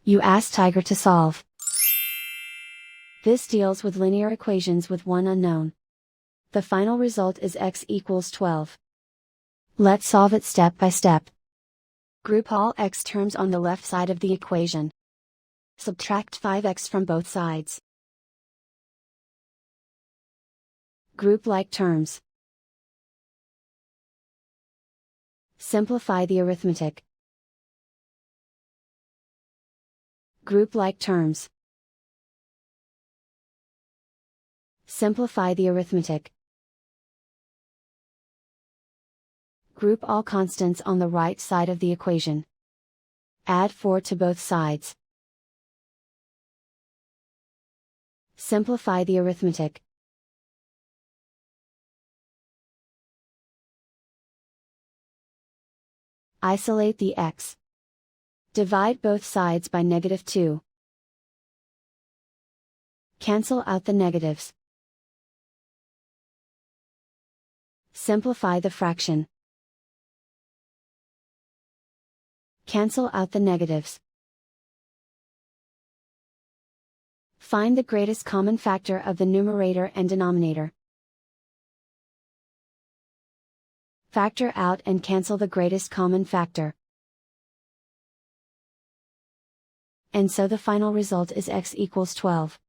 You ask Tiger to solve. This deals with linear equations with one unknown. The final result is x equals 12. Let's solve it step by step. Group all x terms on the left side of the equation. Subtract 5x from both sides. Group like terms. Simplify the arithmetic. Group like terms. Simplify the arithmetic. Group all constants on the right side of the equation. Add 4 to both sides. Simplify the arithmetic. Isolate the x. Divide both sides by -2. Cancel out the negatives. Simplify the fraction. Cancel out the negatives. Find the greatest common factor of the numerator and denominator. Factor out and cancel the greatest common factor. And so the final result is x equals 12.